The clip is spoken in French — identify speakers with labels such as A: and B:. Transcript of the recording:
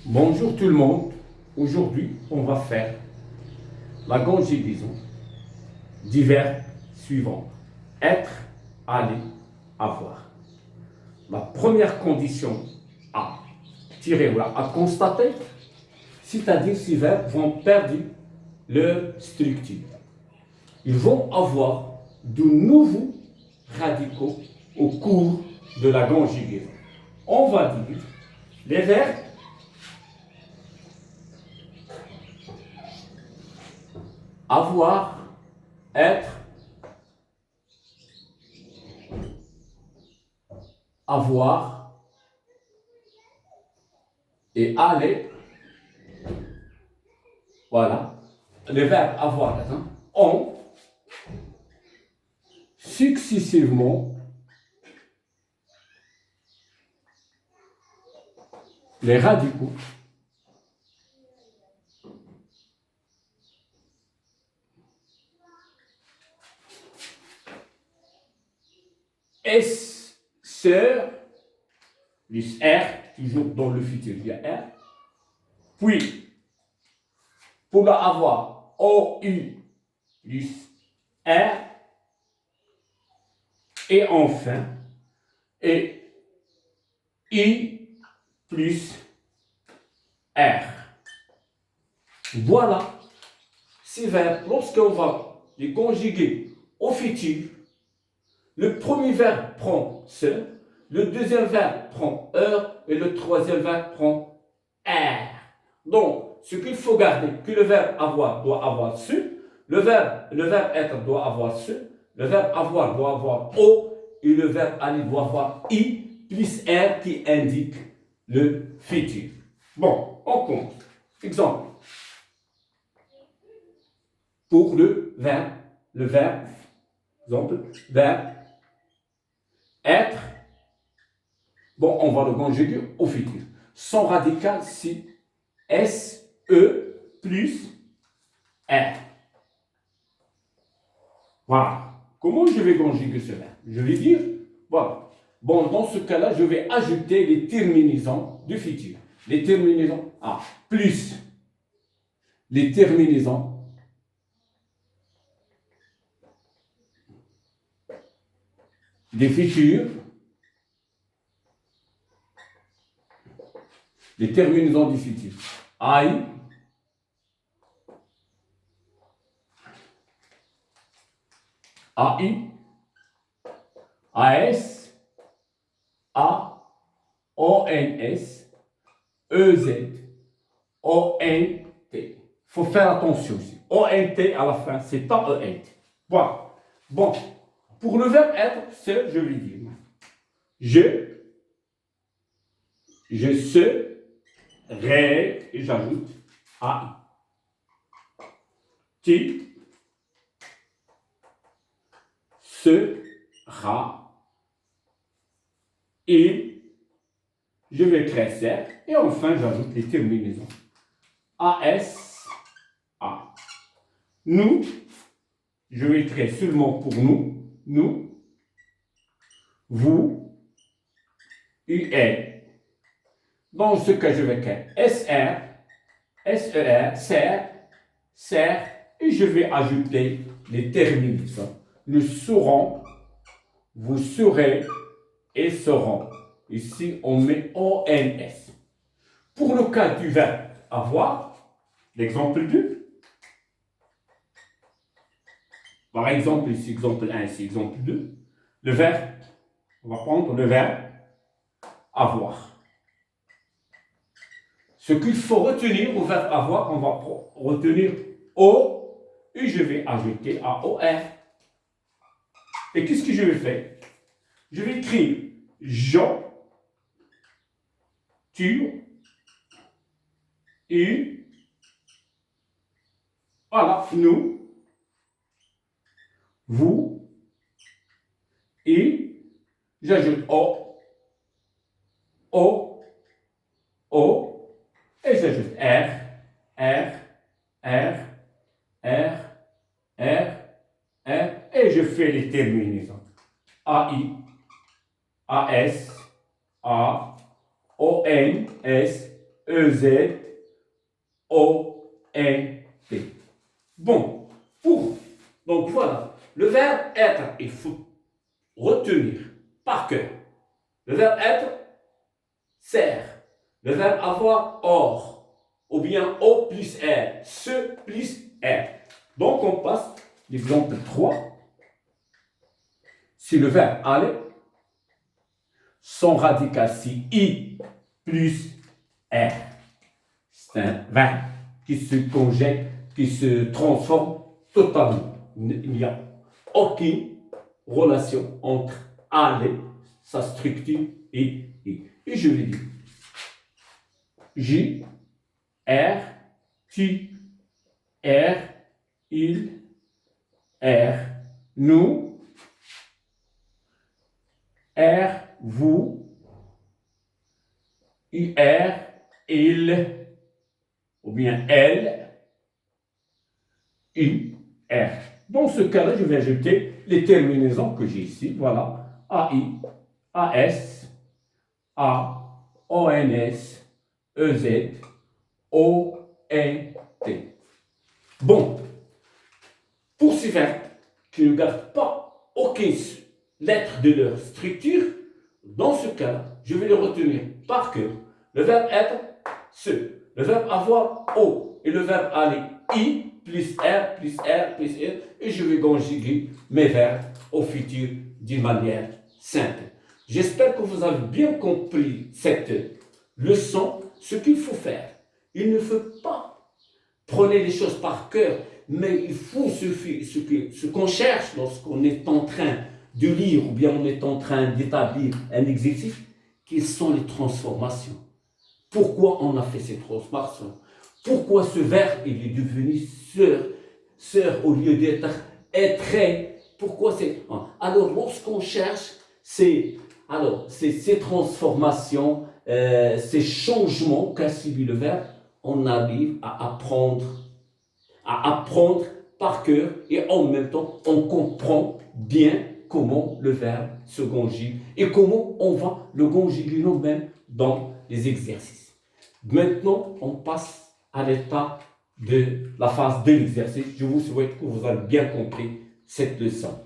A: Bonjour tout le monde. Aujourd'hui, on va faire la conjugaison du verbe suivant. Être, aller, avoir. La première condition à tirer ou à constater, c'est-à-dire ces verbes vont perdre leur structure. Ils vont avoir de nouveaux radicaux au cours de la conjugaison. On va dire les verbes avoir, être, avoir et aller. Voilà. Le verbe avoir ont successivement les radicaux S, sœur, plus R, toujours dans le futur, il y a R. Puis, pour la avoir, OU plus R. Et enfin, et I plus R. Voilà ces verbes. Lorsqu'on va les conjuguer au futur, le premier verbe prend se, le deuxième verbe prend heure et le troisième verbe prend R. Donc, ce qu'il faut garder, que le verbe avoir doit avoir su, le verbe être doit avoir su, le verbe avoir doit avoir O et le verbe aller doit avoir I plus R qui indique le futur. Bon, on compte. Exemple. Pour le verbe, exemple, verbe être, bon, on va le conjuguer au futur. Son radical, c'est SE plus R. Voilà. Comment je vais conjuguer ce verbe? Je vais dire, voilà. Bon, dans ce cas-là, je vais ajouter les terminaisons du futur. Les terminaisons, plus les terminaisons des futurs, les terminaisons du futur. I, AI, AS, A, ONS, EZ, ONT. Il faut faire attention aussi. ONT à la fin, c'est pas ENT. Voilà. Bon, pour le verbe être, c'est, je vais dire, je serai, et j'ajoute AI. Tu sera, il, je vais créer et enfin j'ajoute les terminaisons. AS, A. Nous, je vais créer seulement pour nous, vous, UL. Dans ce cas, je vais créer SR, SER, SER, et je vais ajouter les terminaisons. Nous serons, vous serez et seront. Ici, on met ONS. Pour le cas du verbe avoir, l'exemple 2, par exemple, ici, exemple 1, ici, exemple 2, le verbe, on va prendre le verbe avoir. Ce qu'il faut retenir au verbe avoir, on va retenir O et je vais ajouter AOR. Et qu'est-ce que je vais faire? Je vais écrire Jean, tu, et, voilà, nous, vous, et, j'ajoute O, O, et j'ajoute R, R, R, R, R, et je fais les terminaisons. AI, AS, A, ONS, E-Z-O-N-T. Bon, donc voilà, le verbe être, il faut retenir par cœur. Le verbe être, sert. Le verbe avoir, or. Ou bien O plus R, ce plus R. Donc on passe, l'exemple 3. Si le verbe aller, son radical, c'est I plus R. C'est un verbe qui se conjecte, qui se transforme totalement. Il n'y a aucune relation entre aller, sa structure, et I. Et je vais dire J, R, tu, R, il, R, nous, R, vous, UR, il, ou bien elle, UR. Dans ce cas-là, je vais ajouter les terminaisons que j'ai ici. Voilà, AI, AS, A, ONS, EZ, ONT. Bon, pour ces verbes qui ne gardent pas aucune lettre de leur structure, dans ce cas, je vais les retenir par cœur. Le verbe être, ce. Le verbe avoir, O. Et le verbe aller, I, plus R, plus R, plus R. Et je vais conjuguer mes verbes au futur d'une manière simple. J'espère que vous avez bien compris cette leçon. Ce qu'il faut faire, il ne faut pas prendre les choses par cœur, mais il faut ce qu'on cherche lorsqu'on est en train de lire ou bien on est en train d'établir un exercice, quelles sont les transformations. Pourquoi on a fait ces transformations? Pourquoi ce verbe il est devenu sœur au lieu d'être être? Pourquoi c'est... Alors lorsqu'on cherche, c'est ces transformations, ces changements qu'a subi le verbe, on arrive à apprendre par cœur et en même temps, on comprend bien comment le verbe se conjugue et comment on va le conjuguer nous-mêmes dans les exercices. Maintenant, on passe à l'étape de la phase de l'exercice. Je vous souhaite que vous avez bien compris cette leçon.